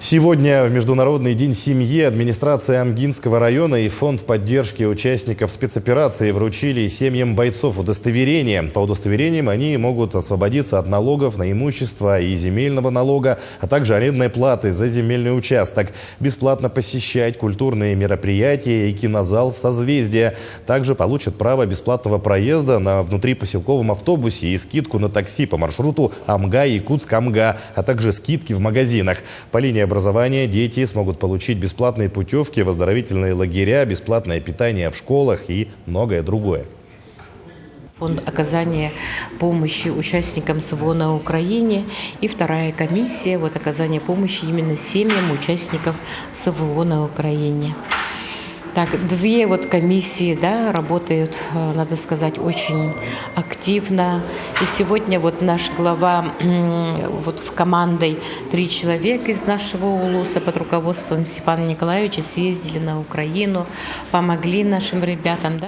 Сегодня, в Международный день семьи, администрация Амгинского района и фонд поддержки участников спецоперации вручили семьям бойцов удостоверения. По удостоверениям они могут освободиться от налогов на имущество и земельного налога, а также арендной платы за земельный участок, бесплатно посещать культурные мероприятия и кинозал «Созвездие». Также получат право бесплатного проезда на внутрипоселковом автобусе и скидку на такси по маршруту Амга-Якутск-Амга, а также скидки в магазинах. По линии образования дети смогут получить бесплатные путевки в оздоровительные лагеря, бесплатное питание в школах и многое другое. Фонд оказания помощи участникам СВО на Украине и вторая комиссия оказания помощи именно семьям участников СВО на Украине. Так, две комиссии, работают, надо сказать, очень активно. И сегодня наш глава в командой 3 человека из нашего улуса под руководством Степана Николаевича съездили на Украину, помогли нашим ребятам.